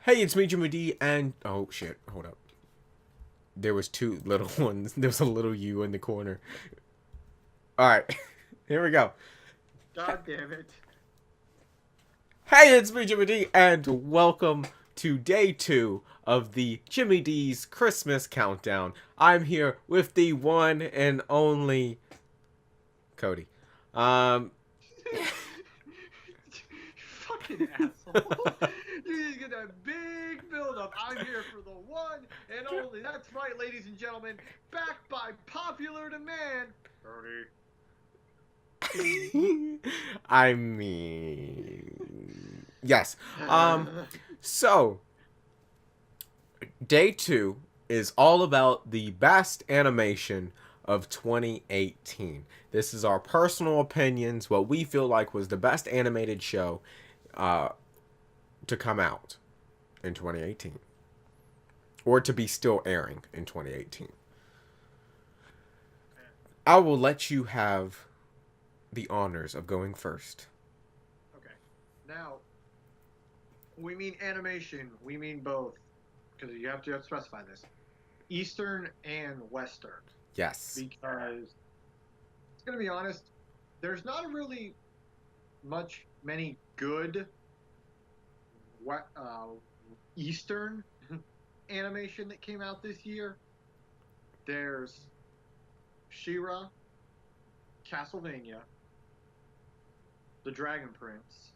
Hey, it's me, Jimmy D, and oh shit, hold up. There was two little ones. There was a little you in the corner. All right, here we go. God damn it. Hey, it's me, Jimmy D, and welcome to day 2 of the Jimmy D's Christmas countdown. I'm here with the one and only Cody. Um, Fucking asshole. You just get that big build up. I'm here for the one and only. That's right, ladies and gentlemen. Backed by popular demand. Cody. I mean, yes. Um, so day 2 is all about the best animation of 2018. This is our personal opinions, what we feel like was the best animated show uh, to come out in 2018, or to be still airing in 2018. I will let you have the honors of going first. Okay. Now, we mean animation. We mean both. Because you have to specify this. Eastern and Western. Yes. Because, it's going to be honest, there's not really many good uh, Eastern animation that came out this year. There's She-Ra, Castlevania, The Dragon Prince.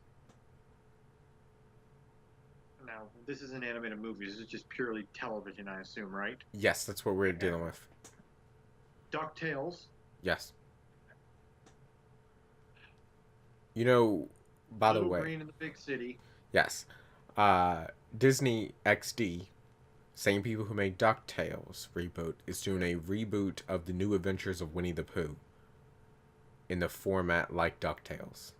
Now, this isn't animated movies. This is just purely television, I assume, right? Yes, that's what we're And dealing with. DuckTales. Yes. You know, by the Little way, Green in the Big City. yes. Disney XD, same people who made DuckTales reboot, is doing a reboot of the New Adventures of Winnie the Pooh in the format like DuckTales.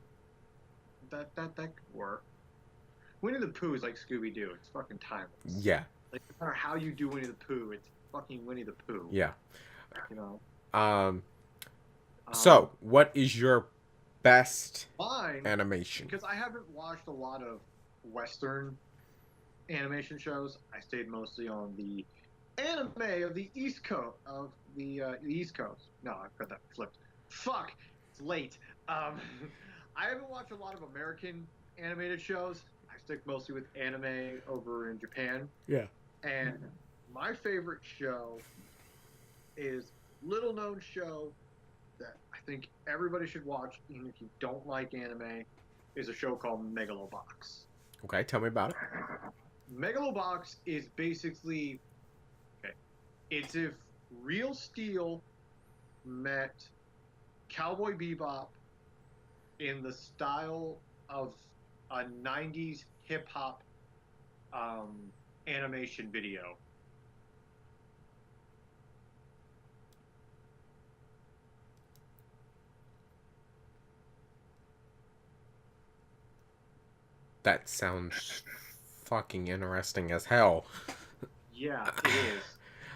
That could work. Winnie the Pooh is like Scooby Doo. It's fucking timeless. Yeah. Like no matter how you do Winnie the Pooh, it's fucking Winnie the Pooh. Yeah. You know. Um. Um, So, what is your best Mine, animation? because I haven't watched a lot of Western animation shows. I stayed mostly on the anime of the East Coast the East Coast. No, I've got that flipped. Fuck, it's late. Um, I haven't watched a lot of American animated shows. I stick mostly with anime over in Japan. Yeah. And my favorite show is little known show that I think everybody should watch, even if you don't like anime, is a show called Megalobox. Okay, tell me about it. Megalobox is basically okay. It's if Real Steel met Cowboy Bebop in the style of a '90s hip hop um, animation video. That sounds fucking interesting as hell. Yeah, it is.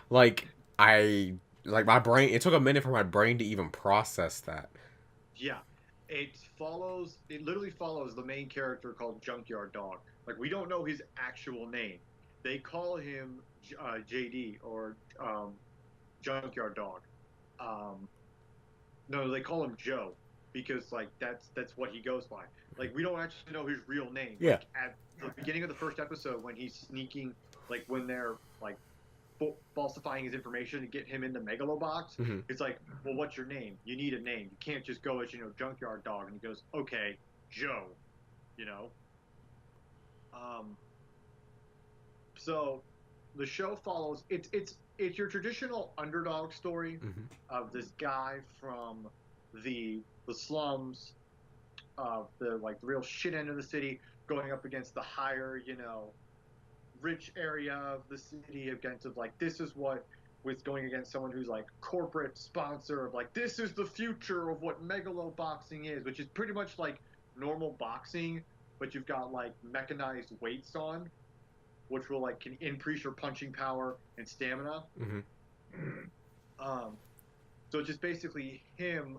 Like, I like my brain. It took a minute for my brain to even process that. Yeah, it literally follows the main character called Junkyard Dog. Like we don't know his actual name. They call him JD or Junkyard Dog. Um, no, they call him Joe because like that's what he goes by. Like we don't actually know his real name. Yeah. Like at the beginning of the first episode when he's sneaking, like when they're like falsifying his information to get him into Megalobox. Mm-hmm. It's like, well, what's your name? You need a name. You can't just go as Junkyard Dog. And he goes, okay, Joe. You know. Um. So, the show follows. It's your traditional underdog story Mm-hmm. of this guy from the slums of the like the real shit end of the city going up against the higher rich area of the city against of like this is what with going against someone who's like corporate sponsor of like this is the future of what megalo boxing is, which is pretty much like normal boxing, but you've got like mechanized weights on, which will like can increase your punching power and stamina. Mm-hmm. um so it's just basically him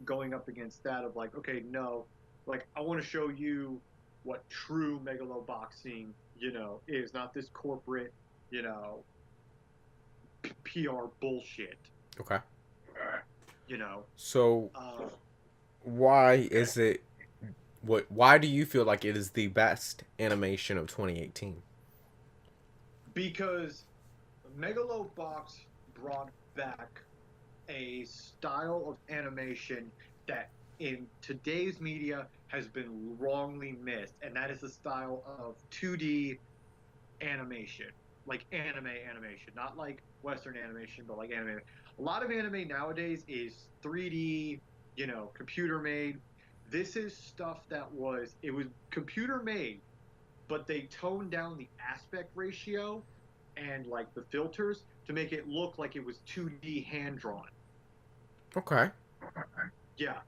going up against that of like, okay, no, like I want to show you what true megalo boxing It is not this corporate, you know, PR bullshit. Okay. You know, So uh, why is it? Why do you feel like it is the best animation of 2018? because Megalobox brought back a style of animation that in today's media has been wrongly missed, and that is the style of 2D animation, like anime animation, not like Western animation, but like anime. A lot of anime nowadays is 3D, computer made. This is stuff that it was computer made, but they toned down the aspect ratio and like the filters to make it look like it was 2D hand drawn. Okay. Yeah,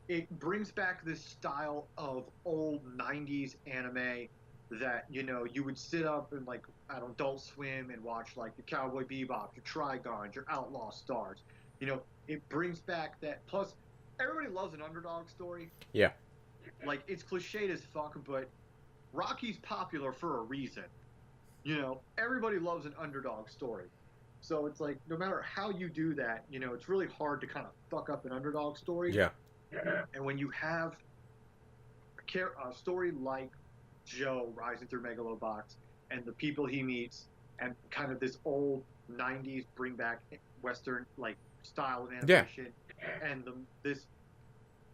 it brings back this style of old 90s anime that you would sit up and like at Adult Swim and watch like your Cowboy Bebop, your Trigons, your Outlaw Stars. It brings back that. Plus, everybody loves an underdog story. Yeah. Like, it's cliched as fuck, but Rocky's popular for a reason. Everybody loves an underdog story. So it's like, no matter how you do that, it's really hard to kind of fuck up an underdog story. Yeah. And when you have a story like Joe rising through Megalobox and the people he meets and kind of this old 90s bring back Western like style of animation and this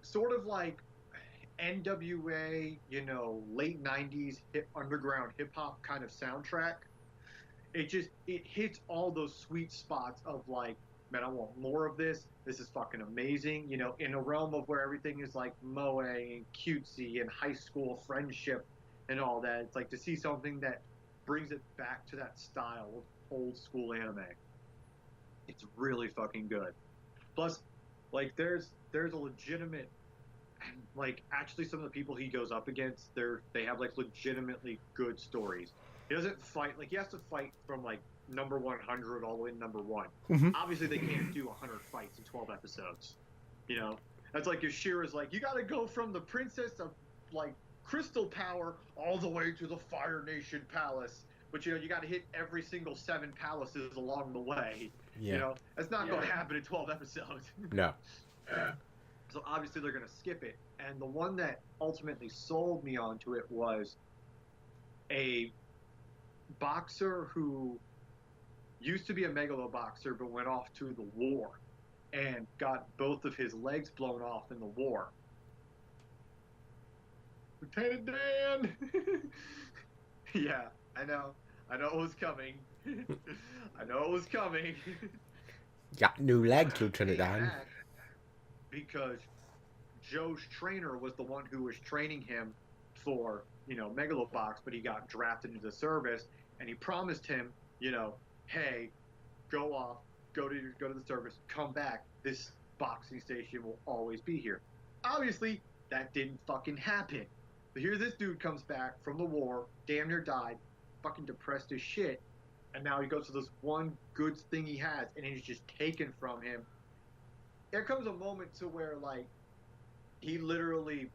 sort of like NWA, late 90s underground hip hop kind of soundtrack, it hits all those sweet spots of like, man, I want more of this. This is fucking amazing. In a realm of where everything is like moe and cutesy and high school friendship and all that. It's like to see something that brings it back to that style of old school anime. It's really fucking good. Plus, like there's a legitimate, like, actually some of the people he goes up against, they have like legitimately good stories. He doesn't fight like he has to fight from like number 100 all the way to number one. Mm-hmm. Obviously, they can't do 100 fights in 12 episodes. That's like if Shira's like, you got to go from the princess of like Crystal Power all the way to the Fire Nation Palace, but you got to hit every single 7 palaces along the way. Yeah. That's not going to happen in 12 episodes. No. So obviously they're going to skip it. And the one that ultimately sold me onto it was a boxer who used to be a megalo boxer but went off to the war and got both of his legs blown off in the war. Lieutenant Dan! Yeah, I know it was coming. I know it was coming. Got new legs, Lieutenant Dan. Because Joe's trainer was the one who was training him for, Megalobox, but he got drafted into the service, and he promised him, hey, go off, go to the service, come back. This boxing station will always be here. Obviously, that didn't fucking happen. But here this dude comes back from the war, damn near died, fucking depressed as shit, and now he goes to this one good thing he has, and it's just taken from him. There comes a moment to where like he literally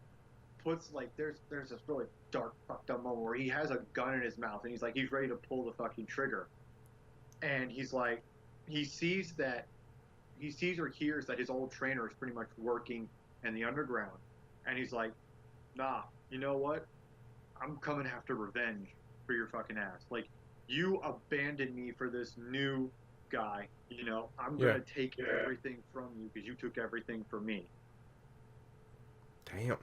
puts like there's this really dark fucked up moment where he has a gun in his mouth and he's ready to pull the fucking trigger, and he's like he sees or hears that his old trainer is pretty much working in the underground, and he's like, nah, you know what, I'm coming after revenge for your fucking ass. Like, you abandoned me for this new guy. I'm gonna take everything from you because you took everything from me. Damn.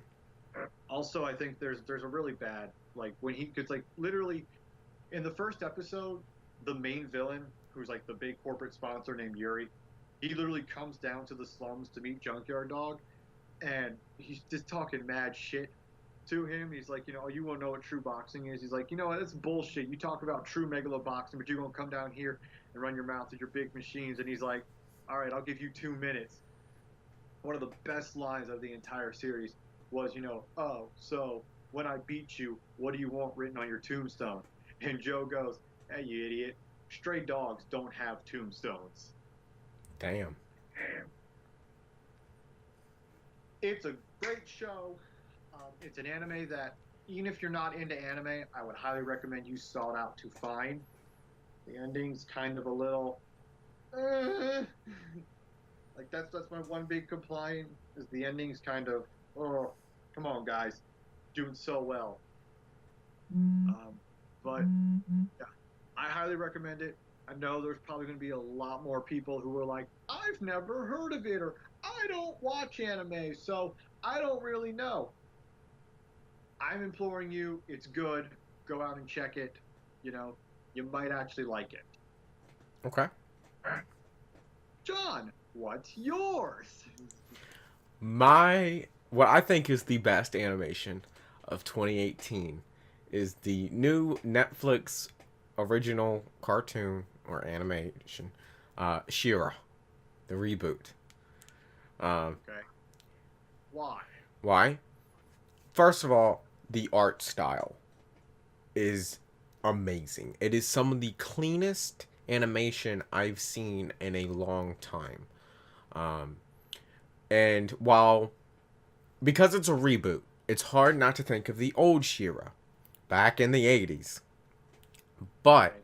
Also, I think there's a really bad like when because like literally in the first episode, the main villain, who's like the big corporate sponsor named Yuri, he literally comes down to the slums to meet Junkyard Dog, and he's just talking mad shit to him. He's like, oh, you won't know what true boxing is. He's like, that's bullshit. You talk about true megalo boxing, but you're gonna come down here and run your mouth with your big machines. And he's like, all right, I'll give you 2 minutes. One of the best lines of the entire series was, oh, so when I beat you, what do you want written on your tombstone? And Joe goes, hey, you idiot, stray dogs don't have tombstones. Damn. It's a great show. It's an anime that, even if you're not into anime, I would highly recommend you sought out to find. The ending's kind of a little, uh, like that's my one big complaint is the ending's kind of, oh, come on guys, doing so well. But yeah, I highly recommend it. I know there's probably going to be a lot more people who are like, I've never heard of it, or I don't watch anime, so I don't really know. I'm imploring you, it's good. Go out and check it. You know, you might actually like it. Okay. John, what's yours? What I think is the best animation of 2018 is the new Netflix original cartoon or animation, She-Ra, the reboot. Okay. Why? Why? First of all, the art style is amazing. It is some of the cleanest animation I've seen in a long time. Um, and because it's a reboot, it's hard not to think of the old She-Ra back in the 80s. But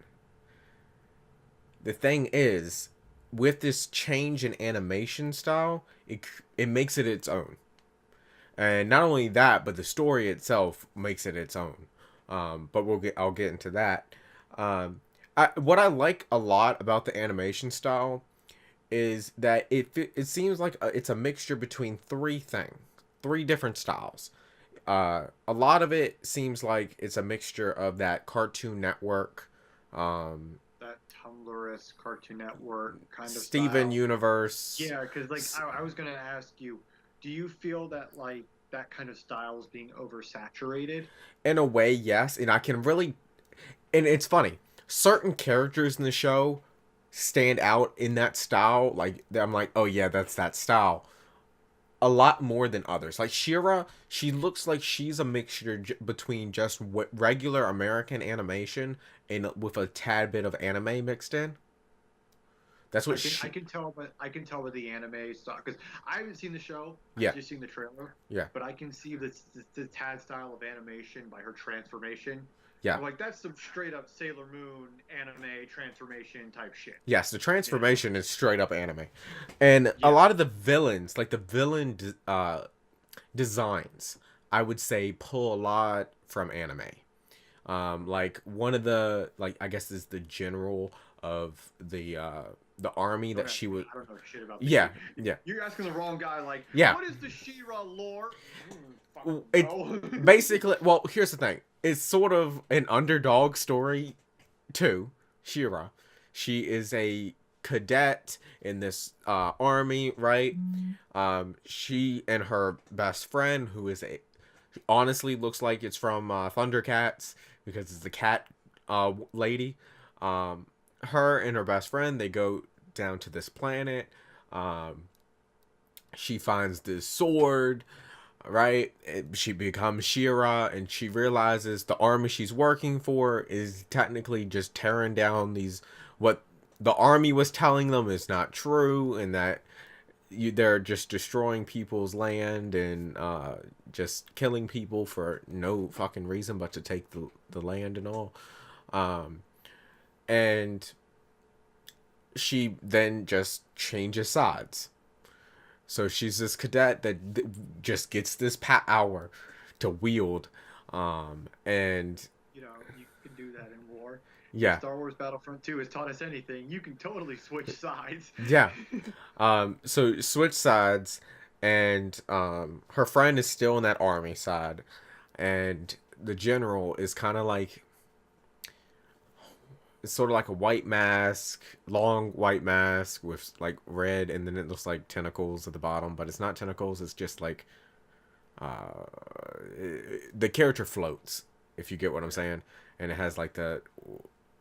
the thing is, with this change in animation style, it makes it its own. And not only that, but the story itself makes it its own. But I'll get into that. What I like a lot about the animation style is that it seems like it's a mixture between three different styles. A lot of it seems like it's a mixture of that Cartoon Network, That Tumblrist Cartoon Network kind of Steven style. Universe. Yeah, because like I was gonna ask you, do you feel that like that kind of style is being oversaturated? In a way, yes, and I can really, and it's funny. Certain characters in the show stand out in that style. Like I'm like, oh yeah, that's that style. A lot more than others. Like She-Ra, she looks like she's a mixture between just regular American animation and with a tad bit of anime mixed in. That's what I can tell, but I can tell with the anime stuff because I haven't seen the show. Yeah. I've just seen the trailer. Yeah. But I can see the Tad style of animation by her transformation. Yeah. I'm like that's some straight up Sailor Moon anime transformation type shit. Yes, the transformation is straight up anime, and a lot of the villains, like the villain designs, I would say pull a lot from anime. Like one of the I guess is the general of the army that she was. I don't know shit about this. Yeah, shit. yeah. You're asking the wrong guy. Like, Yeah. what is the She-Ra lore? Basically, well, here's the thing. It's sort of an underdog story, too. She-Ra. She is a cadet in this army, right? She and her best friend, who is honestly looks like it's from Thundercats because it's the cat lady. Her and her best friend, they go down to this planet. She finds this sword, right? She becomes She-Ra, and she realizes the army she's working for is technically just tearing down what the army was telling them is not true, and that they're just destroying people's land and just killing people for no fucking reason but to take the land and all. And she then just changes sides. So she's this cadet that just gets this power to wield, and you can do that in war. Yeah. Star Wars Battlefront 2 has taught us anything. You can totally switch sides. Yeah. So switch sides, and her friend is still on that army side, and the general is kind of like. It's sort of like a white mask, long white mask with like red, and then it looks like tentacles at the bottom, but it's not tentacles. It's just like the character floats, if you get what I'm saying, and it has like the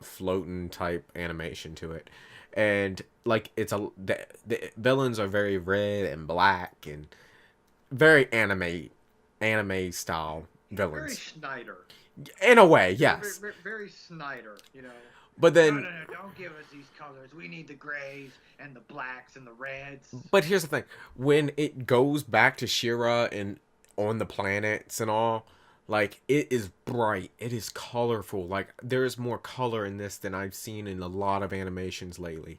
floating type animation to it, and like the villains are very red and black and very anime style villains. Very Snyder. In a way, yes. Very Snyder, But then, no, don't give us these colors. We need the grays and the blacks and the reds. But here's the thing: when it goes back to She-Ra and on the planets and all, Like, it is bright, it is colorful. Like, there is more color in this than I've seen in a lot of animations lately.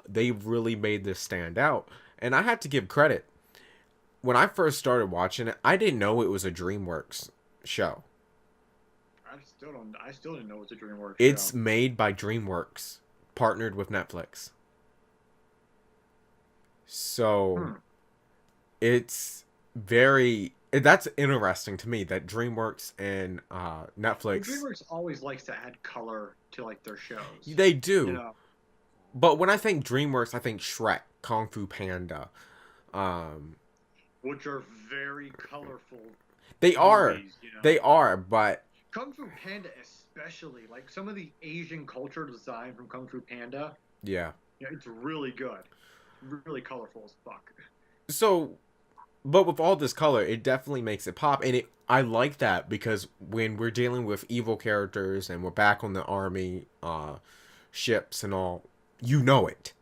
They really made this stand out, and I had to give credit. When I first started watching it, I didn't know it was a DreamWorks show. I still didn't know it was a DreamWorks show. It's made by DreamWorks, partnered with Netflix. So it's very that's interesting to me that DreamWorks and Netflix, DreamWorks always likes to add color to like their shows. they You do. know, But when I think DreamWorks, I think Shrek, Kung Fu Panda. Um, which are very colorful they are, movies. You know, they are, but Kung Fu Panda especially, like some of the Asian culture design from Kung Fu Panda. yeah. You know, it's really good, really colorful as fuck. So, but with all this color, it definitely makes it pop, and it I like that because when we're dealing with evil characters and we're back on the army ships and all, you know it.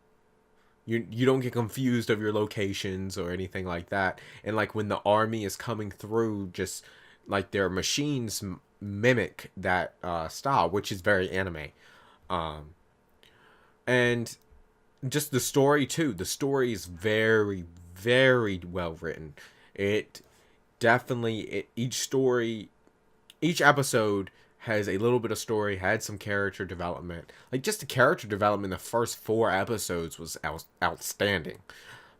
You don't get confused of your locations or anything like that. And like when the army is coming through, just like their machines mimic that style, which is very anime. Um, and just the story too. The story is very very well written. It each story, each episode has a little bit of story, had some character development. Like just the character development in the first 4 episodes was outstanding.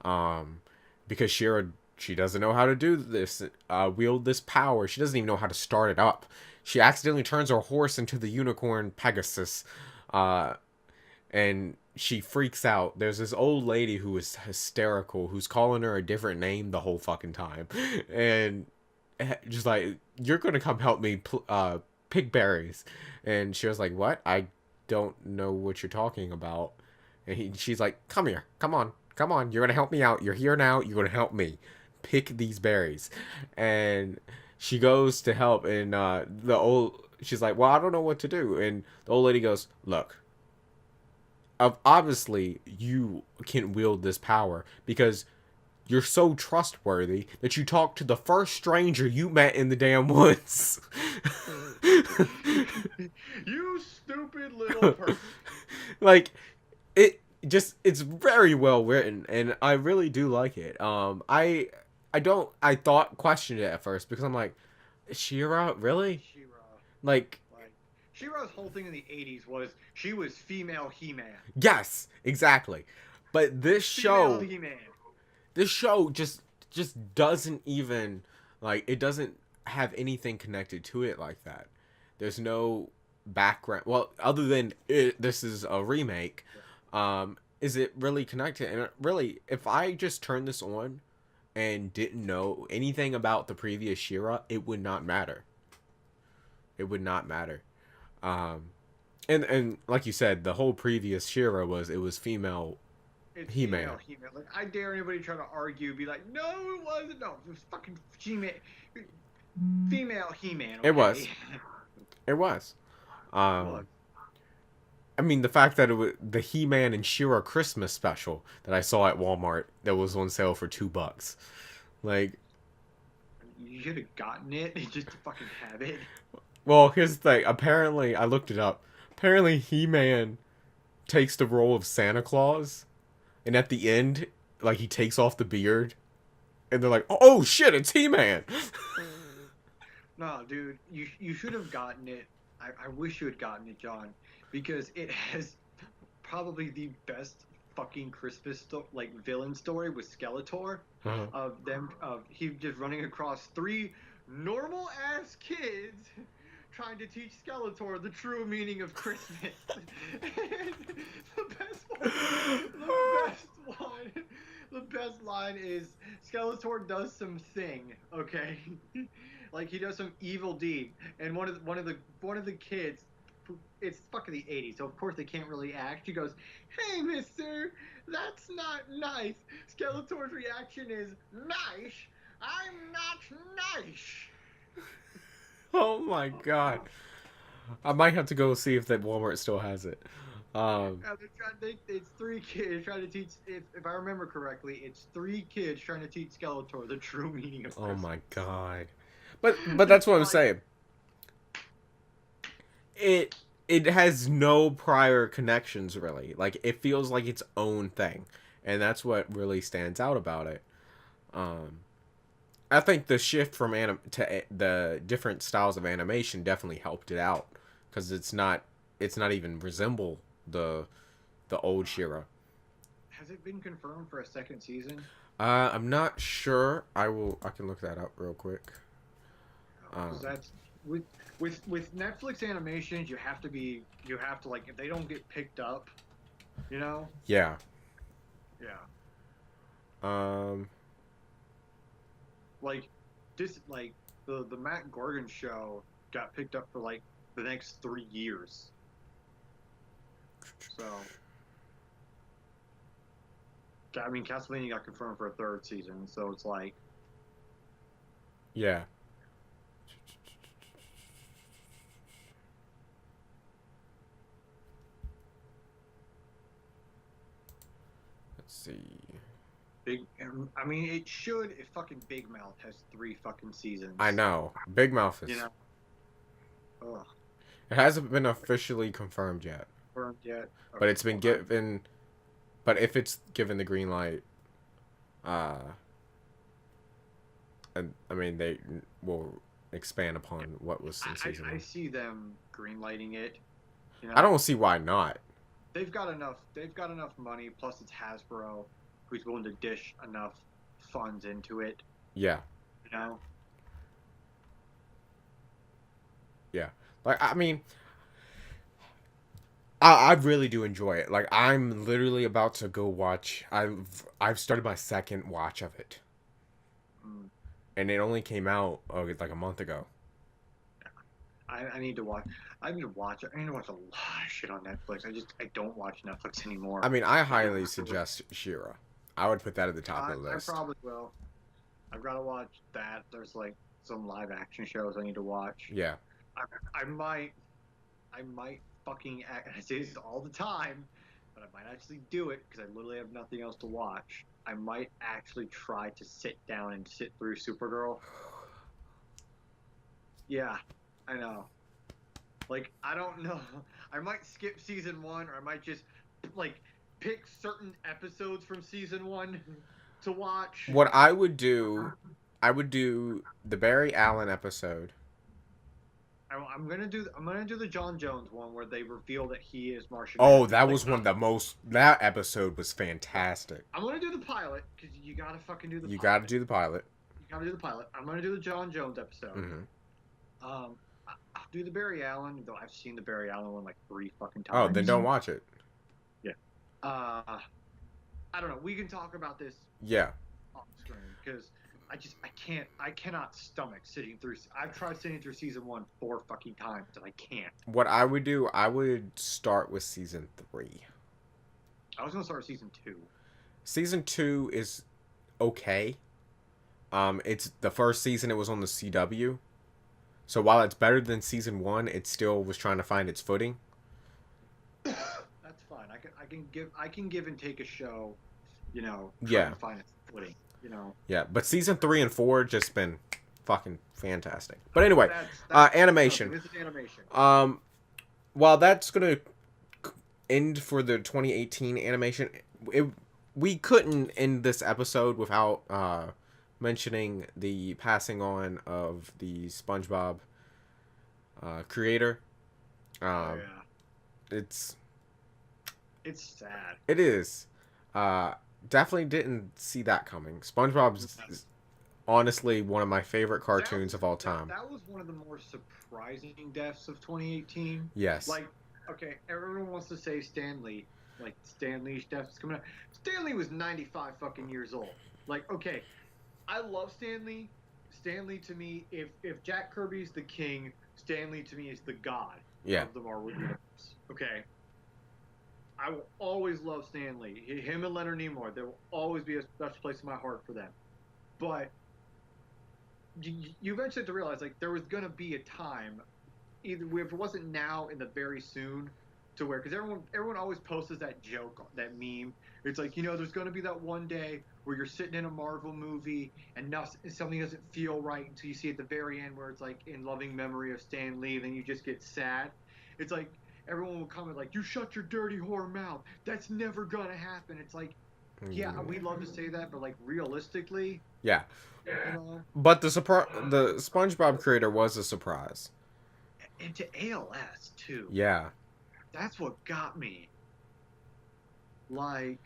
Um, because Shira, she doesn't know how to do this, wield this power. She doesn't even know how to start it up. She accidentally turns her horse into the unicorn Pegasus, uh, and she freaks out. There's this old lady who is hysterical, who's calling her a different name the whole fucking time, and just like, you're gonna come help me pick berries. And she was like, what? I don't know what you're talking about. And she's like, come here, come on, you're gonna help me out, you're here now, you're gonna help me pick these berries. And she goes to help, and she's like, well, I don't know what to do. And the old lady goes, look, obviously you can wield this power because you're so trustworthy that you talk to the first stranger you met in the damn woods. You stupid little person. Like, it's very well written, and I really do like it. I thought questioned it at first because I'm like, Shira, really? She-Ra. Like, Like, She-Ra's whole thing in the 80s was she was female He-Man. yes, exactly. But Female He-Man. this show just doesn't even, like, it doesn't have anything connected to it like that. There's no background, well, other than this is a remake. Is it really connected? And really, if I just turned this on and didn't know anything about the previous Shira, it would not matter. It would not matter. um and like you said, the whole previous Shira was female It's He-Man. female He-Man. Like, I dare anybody try to argue, be like, no, it wasn't. No, it was fucking female He-Man. Okay? It was. It was. Look, I mean, the fact that it was the He-Man and She-Ra Christmas special that I saw at Walmart that was on sale for $2. Like, you should have gotten it just to fucking have it. well, here's the thing. Apparently, I looked it up. Apparently, He-Man takes the role of Santa Claus, and at the end, like, he takes off the beard, and they're like, "Oh shit, it's He-Man!" No, dude, you should have gotten it. I wish you had gotten it, John, because it has probably the best fucking Christmas like villain story with Skeletor, Uh-huh. of him just running across three normal ass kids trying to teach Skeletor the true meaning of Christmas. And the best line is Skeletor does some thing, okay? Like he does some evil deed, and one of the kids, it's fucking the 80s, so of course they can't really act. She goes, "Hey, mister, that's not nice." Skeletor's reaction is, "Nice? I'm not nice." Oh my god. I might have to go see if that Walmart still has it. It's three kids trying to teach. If I remember correctly, it's three kids trying to teach Skeletor the true meaning of Oh Christmas. my god. But that's what I'm Like, saying. It has no prior connections really. Like it feels like its own thing, and that's what really stands out about it. Um, I think the shift from the different styles of animation definitely helped it out because it's not even resemble the old Shira. has it been confirmed for a second season? I'm not sure. I can look that up real quick. Because Um, that's with with Netflix animations, you have to like if they don't get picked up, you know. yeah. Yeah. Um, Like this like the Matt Gordon show got picked up for like the next 3 years. So I mean Castlevania got confirmed for a third season, so it's like yeah. Let's see. big. I mean, it should if fucking Big Mouth has 3 fucking seasons. I know. Big Mouth You is. know. Ugh. It hasn't been officially confirmed yet, Confirmed yet? but Okay. it's been Well, given. But if it's given the green light, uh, and I mean they will expand upon what was in season I one. see them greenlighting it. You know, I don't see why not. they've got enough. They've got enough money. Plus, it's Hasbro, who's willing to dish enough funds into it. Yeah, You know. yeah. Like I mean, I really do enjoy it. Like I'm literally about to go watch. I've started my second watch of it, Mm. and it only came out like a month ago. I need to watch. I need to watch. I need to watch a lot of shit on Netflix. I don't watch Netflix anymore. I mean, I highly suggest Shira. I would put that at the top of the I list. probably will. I've got to watch that. There's like some live action shows I need to watch. Yeah. I, I might fucking act. I say this all the time, but I might actually do it because I literally have nothing else to watch. I might actually try to sit down and sit through Supergirl. Yeah, I know. Like I don't know. I might skip season one, or I might just like pick certain episodes from season one to watch. What I would do the Barry Allen episode. I'm gonna do the John Jones one where they reveal that he is Martian Oh, Manhunter. that Like, was one of the most. That episode was fantastic. I'm gonna do the pilot because you gotta fucking do the. You pilot. got to do the pilot. You gotta do the pilot. I'm gonna do the John Jones episode. Mm-hmm. I'll do the Barry Allen, though I've seen the Barry Allen one like 3 fucking Oh, times. then don't watch it. Yeah. I don't know. We can talk about this Yeah. off screen because I cannot stomach sitting through. I've tried sitting through season 1 4 fucking times and I can't. What I would do, I would start with season 3. I was gonna start season 2. Season 2 is okay. It's the first season. It was on the CW. So while it's better than season 1, it still was trying to find its footing. That's fine. I can give and take a show, you know, Yeah. trying to find its footing, you know. Yeah, but season 3 and 4 just been fucking fantastic. But anyway, That's animation. This is animation. While that's gonna end for the 2018 animation, we couldn't end this episode without mentioning the passing on of the SpongeBob creator. Oh, yeah. It's sad. It is. Definitely didn't see that coming. SpongeBob's honestly one of my favorite cartoons of all time. That was one of the more surprising deaths of 2018. Yes. Like, okay, everyone wants to say Stan Lee. Like, Stan Lee's death is coming out. Stan Lee was 95 fucking years old. Like, okay, I love Stan Lee. Stan Lee to me, if Jack Kirby's the king, Stan Lee to me is the god of the Marvel Universe. Okay? I will always love Stan Lee. Him and Leonard Nimoy, there will always be a special place in my heart for them. But you eventually have to realize, like, there was going to be a time, either if it wasn't now, in the very soon, to where, because everyone always posts that joke, that meme, It's like, there's going to be that one day where you're sitting in a Marvel movie and something doesn't feel right until you see at the very end where it's like in loving memory of Stan Lee, then you just get sad. It's like everyone will comment like, "You shut your dirty whore mouth. That's never going to happen." It's like, yeah, we love to say that, but like realistically, Yeah. you know, But the SpongeBob creator was a surprise. and to ALS too. Yeah. That's what got me. Like,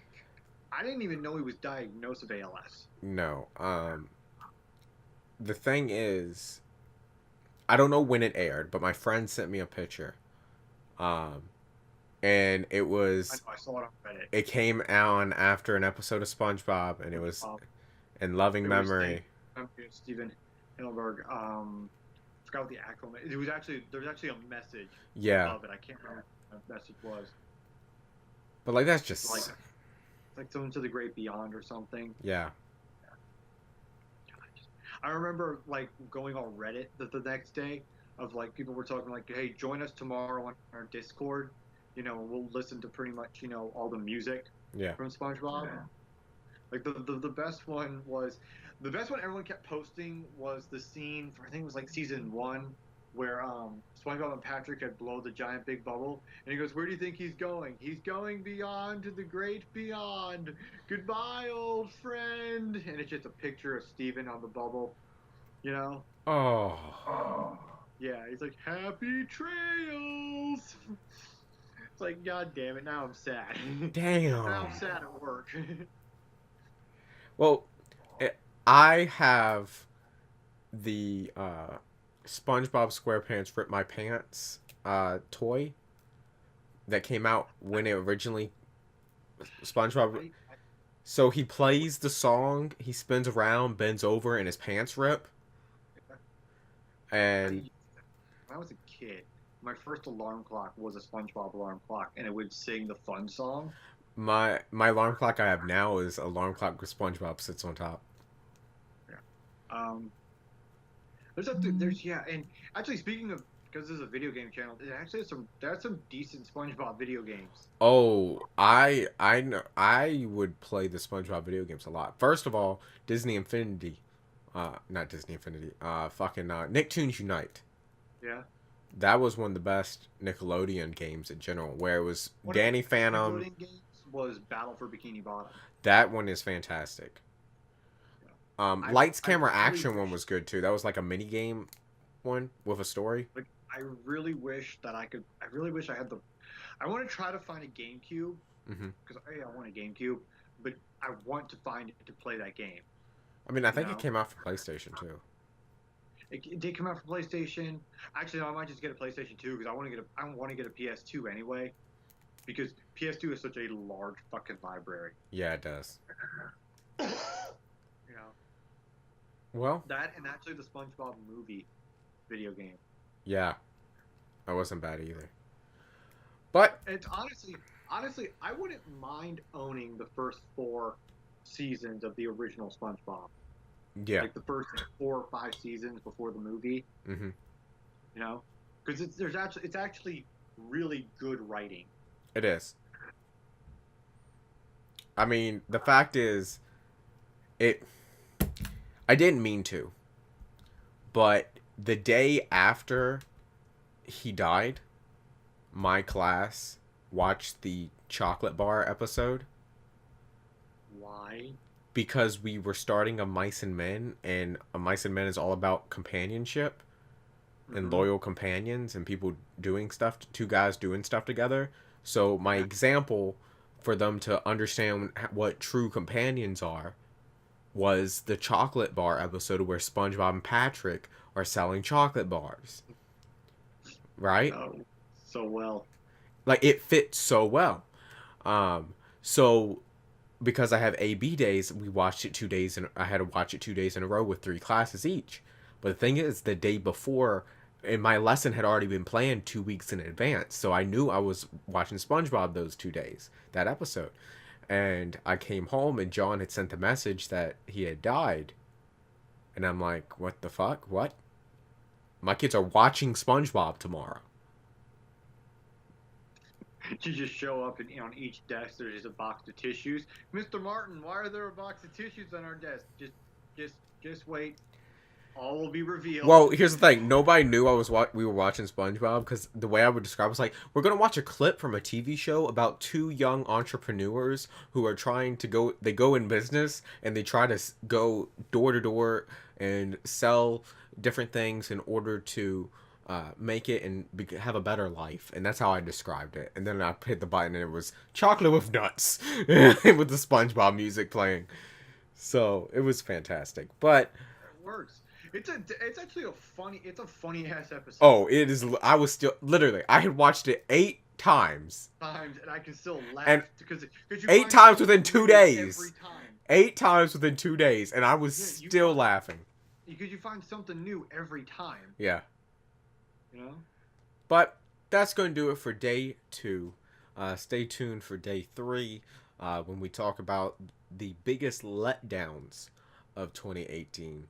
I didn't even know he was diagnosed with ALS. No. The thing is, I don't know when it aired, but my friend sent me a picture. Um, and it I was know, I saw it on Reddit. it came on after an episode of SpongeBob, and it was in loving It was memory. Steven Hillenberg. Forgot what the actual. It was actually there was actually a message Yeah. of it. I can't remember what the message was. But like that's just Like something to the great beyond or something. yeah. I remember like going on Reddit the next day of like people were talking like, hey, join us tomorrow on our Discord. We'll listen to pretty much all the music Yeah. from SpongeBob. Yeah. Like the best one was the best one everyone kept posting was the scene for, I think it was like season 1 where SpongeBob and Patrick had blown the giant big bubble and he goes, "Where do you think he's going? He's going beyond to the great beyond. Goodbye, old friend." And it's just a picture of Steven on the bubble. Oh. Yeah, he's like, "Happy trails." It's like, God damn it, now I'm sad. Damn. Now I'm sad at work. Well, I have the SpongeBob SquarePants Rip My Pants toy that came out when it originally SpongeBob. So he plays the song, he spins around, bends over, and his pants rip. And when I was a kid, my first alarm clock was a SpongeBob alarm clock, and it would sing the fun song. my alarm clock I have now is alarm clock with SpongeBob sits on top. Yeah. And actually speaking of, because this is a video game channel, it actually has some decent SpongeBob video games. Oh, I know I would play the SpongeBob video games a lot. First of all, Disney Infinity, not Disney Infinity, fucking Nicktoons Unite. Yeah. That was one of the best Nickelodeon games in general, where it was One Danny of the Phantom. Nickelodeon games was Battle for Bikini Bottom. That one is fantastic. Yeah. Lights Camera really Action one was good too. That was like a mini game one with a story. Like, I really wish that I could. I really wish I had the. I want to try to find a GameCube because I want a GameCube, but I want to find it to play that game. I mean, I think it came out for PlayStation too. It did come out for PlayStation. Actually, no, I might just get a PlayStation 2 because I want to get a PS2 anyway, because PS2 is such a large fucking library. Yeah, it does. You know. Well, That and actually the SpongeBob movie video game. yeah, that wasn't bad either. But It's honestly, I wouldn't mind owning the first 4 seasons of the original SpongeBob. yeah, Like the first 4 or 5 seasons before the movie. mm-hmm. Because it's actually really good writing. It is. I mean, the fact is, I didn't mean to, but the day after he died, my class watched the chocolate bar episode. Why? Because we were starting a Mice and Men, and a Mice and Men is all about companionship and loyal companions and people doing stuff, 2 guys doing stuff together. So my example for them to understand what true companions are was the chocolate bar episode where SpongeBob and Patrick are selling chocolate bars. Right? Oh, so well. Like, it fits so well. So because I have AB days, we watched it 2 days, and I had to watch it 2 days in a row with 3 classes each. But the thing is, the day before, and my lesson had already been planned 2 weeks in advance, so I knew I was watching SpongeBob those 2 days, that episode. And I came home, and John had sent the message that he had died. And I'm like, what the fuck? What? My kids are watching SpongeBob tomorrow. You just show up and on each desk there's just a box of tissues. Mr. Martin, why are there a box of tissues on our desk? Just wait. All will be revealed. Well, here's the thing. Nobody knew we were watching SpongeBob because the way I would describe it was like, we're going to watch a clip from a TV show about two young entrepreneurs who are trying to they go in business and they try to go door to door and sell different things in order to make it and have a better life. And that's how I described it. And then I hit the button and it was chocolate with nuts with the SpongeBob music playing. So it was fantastic. But It works. It's actually a funny ass episode. oh, it is. I was still literally. I had watched it 8 times. Times, and I can still laugh And because you 8 times within 2 days. every time. 8 times within 2 days, and I was still laughing. Because you find something new every time. Yeah. You know. But that's going to do it for day 2. Stay tuned for day 3 when we talk about the biggest letdowns of 2018.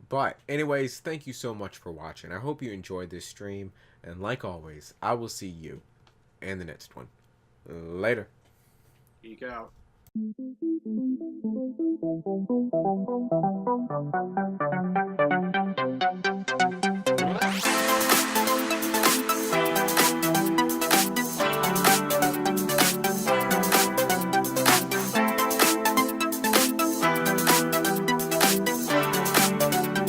But anyways, thank you so much for watching. I hope you enjoyed this stream, and like always, I will see you in the next one. Later. Geek out.